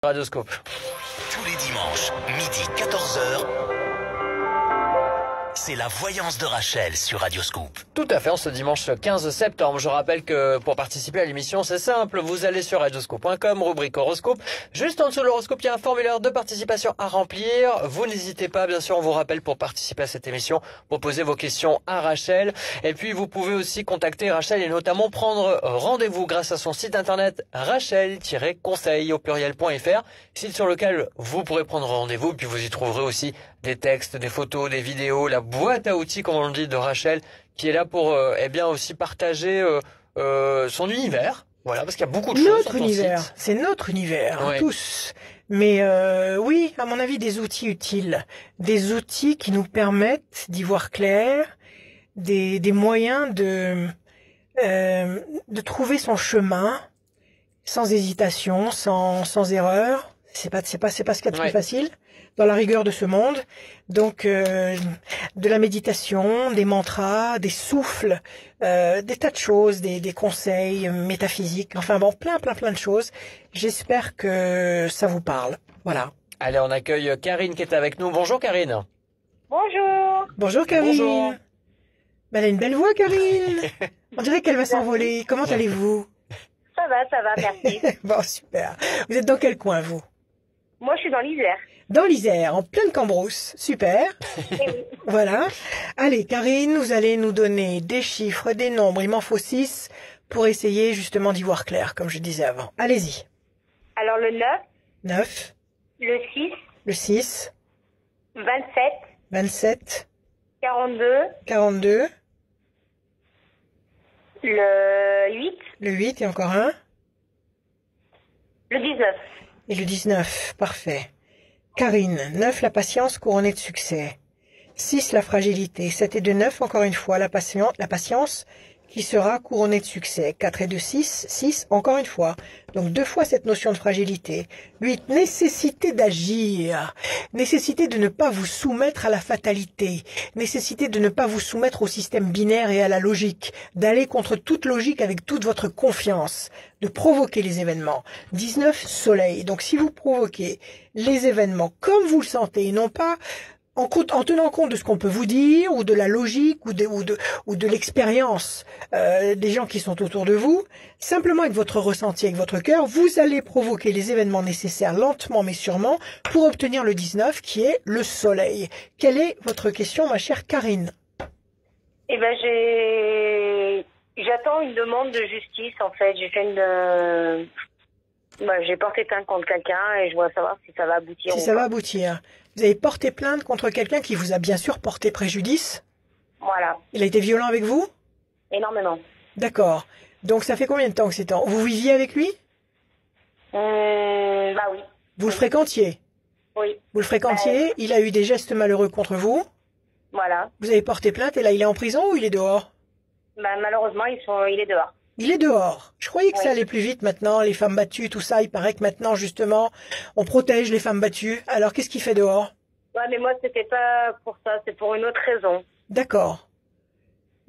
Radioscope. Tous les dimanches, midi 14h, c'est la voyance de Rachel sur Radioscope. Tout à fait, en ce dimanche 15 septembre. Je rappelle que pour participer à l'émission, c'est simple. Vous allez sur radioscope.com, rubrique horoscope. Juste en dessous de l'horoscope, il y a un formulaire de participation à remplir. Vous n'hésitez pas, bien sûr, on vous rappelle pour participer à cette émission, pour poser vos questions à Rachel. Et puis, vous pouvez aussi contacter Rachel et notamment prendre rendez-vous grâce à son site internet rachel-conseil au pluriel.fr, site sur lequel vous pourrez prendre rendez-vous. Et puis, vous y trouverez aussi des textes, des photos, des vidéos, la boîte à outils, comme on le dit, de Rachel, qui est là pour eh bien aussi partager son univers. Voilà, parce qu'il y a beaucoup de choses sur Notre ton univers, site. c'est notre univers, hein, Ouais. tous. Mais oui, à mon avis, des outils utiles, des outils qui nous permettent d'y voir clair, des moyens de trouver son chemin sans hésitation, sans erreur. C'est pas ce qu'il y a de plus Ouais. facile dans la rigueur de ce monde. Donc de la méditation, des mantras, des souffles, des tas de choses, des conseils métaphysiques, enfin bon, plein de choses. J'espère que ça vous parle. Voilà. Allez, on accueille Karine qui est avec nous. Bonjour Karine. Bonjour. Bonjour Karine. Bonjour. Ben, elle a une belle voix Karine. On dirait qu'elle va s'envoler. Comment allez-vous? Ça va, merci. Bon, super. Vous êtes dans quel coin vous? Moi, je suis dans l'Isère. Dans l'Isère, en pleine Cambrousse. Super. Eh oui. Voilà. Allez, Karine, vous allez nous donner des chiffres, des nombres. Il m'en faut 6 pour essayer justement d'y voir clair, comme je disais avant. Allez-y. Alors, le 9, 9, le 6, le 6, 27, 27, 42, 42, le 8, le 8 et encore un. le 19. Et le 19. Parfait. Karine, 9, la patience couronnée de succès. 6, la fragilité. 7 et 2, 9, encore une fois, la patience qui sera couronnée de succès. 4 et 2, 6, 6, encore une fois. Donc 2 fois cette notion de fragilité. 8, nécessité d'agir. Nécessité de ne pas vous soumettre à la fatalité. Nécessité de ne pas vous soumettre au système binaire et à la logique. D'aller contre toute logique avec toute votre confiance. De provoquer les événements. 19, soleil. Donc si vous provoquez les événements comme vous le sentez et non pas en tenant compte de ce qu'on peut vous dire, ou de la logique, ou de l'expérience des gens qui sont autour de vous, simplement avec votre ressenti, avec votre cœur, vous allez provoquer les événements nécessaires lentement mais sûrement pour obtenir le 19 qui est le soleil. Quelle est votre question, ma chère Karine? Eh ben, j'attends une demande de justice, en fait. J'ai fait j'ai porté plainte contre quelqu'un et je voudrais savoir si ça va aboutir. Si ou ça pas. va aboutir. Vous avez porté plainte contre quelqu'un qui vous a bien sûr porté préjudice? Voilà. Il a été violent avec vous? Énormément. D'accord. Donc ça fait combien de temps que c'est Vous viviez avec lui? Bah oui. Vous le fréquentiez? Oui. Vous le fréquentiez? Il a eu des gestes malheureux contre vous? Voilà. Vous avez porté plainte et là il est en prison ou il est dehors? Bah, malheureusement, il est dehors. Il est dehors. Je croyais que ça Oui. allait plus vite maintenant, les femmes battues, tout ça. Il paraît que maintenant, justement, on protège les femmes battues. Alors, qu'est-ce qu'il fait dehors? Ouais, mais moi, c'était pas pour ça. C'est pour une autre raison. D'accord.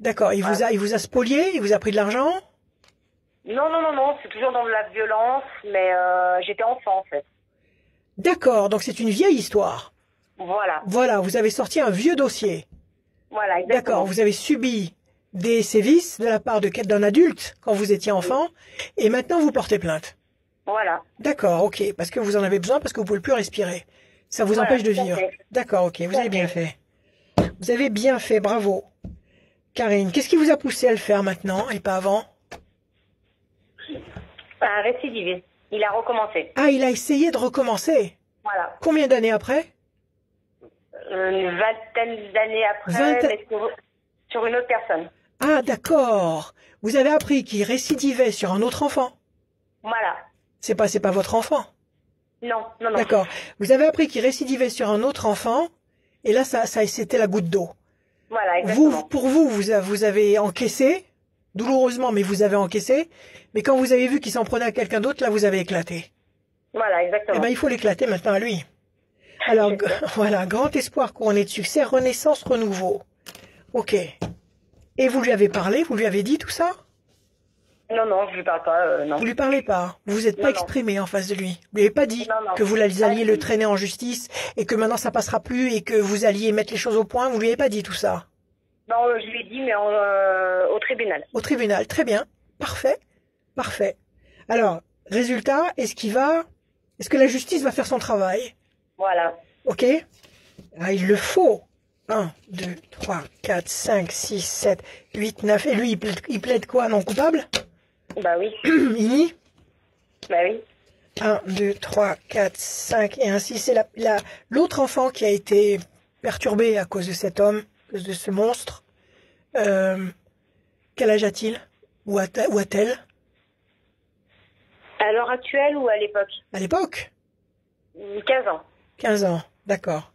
D'accord. Il vous a spolié? Il vous a pris de l'argent? Non. C'est toujours dans de la violence, mais j'étais enfant, en fait. D'accord. Donc, c'est une vieille histoire. Voilà. Voilà. Vous avez sorti un vieux dossier. Voilà, exactement. D'accord. Vous avez subi des sévices de la part d'un adulte quand vous étiez enfant. Et maintenant, vous portez plainte. Voilà. D'accord. OK. Parce que vous en avez besoin, parce que vous pouvez plus respirer. Ça vous Voilà, empêche de tout à vivre. fait. D'accord. OK. Vous Tout à avez bien fait. fait. Vous avez bien fait. Bravo. Karine, qu'est-ce qui vous a poussé à le faire maintenant et pas avant? Un récidiviste. Il a recommencé. Ah, il a essayé de recommencer. Voilà. Combien d'années après? Une vingtaine d'années après, Vingt- mais sur une autre personne. Ah, d'accord. Vous avez appris qu'il récidivait sur un autre enfant. Voilà. C'est pas votre enfant. Non. D'accord. Vous avez appris qu'il récidivait sur un autre enfant. Et là, c'était la goutte d'eau. Voilà, exactement. Pour vous, vous avez encaissé. Douloureusement, mais vous avez encaissé. Mais quand vous avez vu qu'il s'en prenait à quelqu'un d'autre, là, vous avez éclaté. Voilà, Eh exactement. ben, il faut l'éclater maintenant à lui. Alors, voilà, grand espoir couronné de succès, renaissance, renouveau. Ok. Et vous lui avez parlé, vous lui avez dit tout ça? Non, non, je lui parle pas, non. Vous lui parlez pas. Vous vous êtes pas Non, non. exprimé en face de lui. Vous lui avez pas dit Non, non. que vous alliez le traîner en justice et que maintenant ça passera plus et que vous alliez mettre les choses au point. Vous lui avez pas dit tout ça. Non, je lui ai dit, mais au tribunal. Au tribunal. Très bien. Parfait. Parfait. Alors, résultat, est-ce que la justice va faire son travail? Voilà. Ok? Ah, il le faut. 1, 2, 3, 4, 5, 6, 7, 8, 9. Et lui, il plaide quoi? Non coupable? Bah oui. Il nie? Bah oui. 1, 2, 3, 4, 5 et ainsi. C'est l'autre enfant qui a été perturbé à cause de cet homme, à cause de ce monstre. Quel âge a-t-il? Ou a-t-elle? À l'heure actuelle ou à l'époque? À l'époque? 15 ans. 15 ans, d'accord.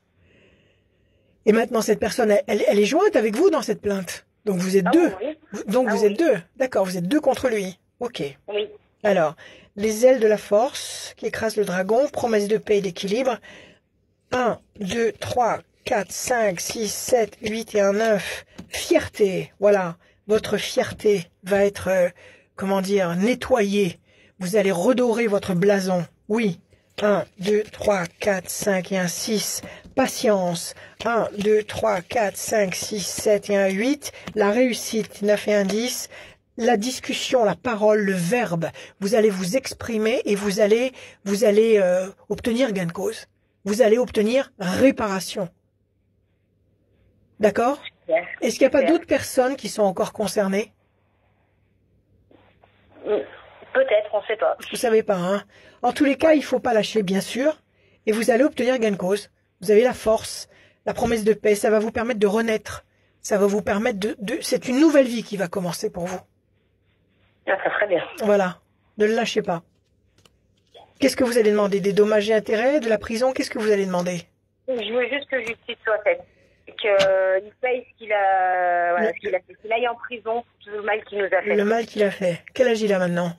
Et maintenant, cette personne, elle est jointe avec vous dans cette plainte. Donc vous êtes deux. Oui. Donc Ah vous oui. êtes deux. D'accord, vous êtes deux contre lui. Ok. Oui. Alors, les ailes de la force qui écrasent le dragon, promesse de paix et d'équilibre. 1, 2, 3, 4, 5, 6, 7, 8 et un 9. Fierté. Voilà. Votre fierté va être, nettoyée. Vous allez redorer votre blason. Oui. 1, 2, 3, 4, 5 et un 6. Patience. 1, 2, 3, 4, 5, 6, 7 et un 8. La réussite. 9 et un 10. La discussion, la parole, le verbe. Vous allez vous exprimer et vous allez obtenir gain de cause. Vous allez obtenir réparation. D'accord? Super. Est-ce qu'il n'y a pas Super. d'autres personnes qui sont encore concernées? Peut-être, on sait pas. Vous savez pas, hein? En tous les cas, il faut pas lâcher, bien sûr. Et vous allez obtenir gain de cause. Vous avez la force, la promesse de paix. Ça va vous permettre de renaître. Ça va vous permettre c'est une nouvelle vie qui va commencer pour vous. Ah, ça serait bien. Voilà. Ne le lâchez pas. Qu'est-ce que vous allez demander? Des dommages et intérêts? De la prison? Qu'est-ce que vous allez demander? Je veux juste que justice soit faite. Qu'il paye ce qu'il a, voilà, ce qu'il a fait. Qu'il aille en prison pour tout le mal qu'il nous a fait. Le mal qu'il a fait. Quel âge il a maintenant?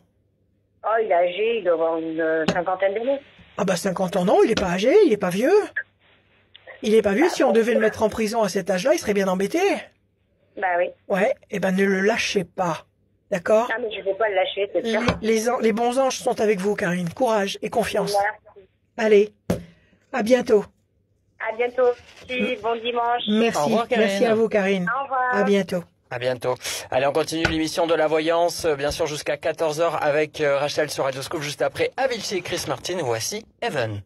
Oh, il est âgé, il doit avoir une cinquantaine d'années. Ah bah 50 ans, non, il est pas âgé, il est pas vieux. Il est pas vieux, si on devait le mettre en prison à cet âge-là, il serait bien embêté. Bah oui. Ouais, eh ben ne le lâchez pas. D'accord? Ah, mais je vais pas le lâcher, c'est sûr. Les bons anges sont avec vous, Karine. Courage et confiance. Merci. Allez, à bientôt. À bientôt. Merci, bon dimanche. Merci. Au revoir, Karine. Merci à vous, Karine. Au revoir. À bientôt. À bientôt. Allez, on continue l'émission de la voyance, bien sûr jusqu'à 14h avec Rachel sur Radio Scoop, juste après Avicii et Chris Martin. Voici Evan.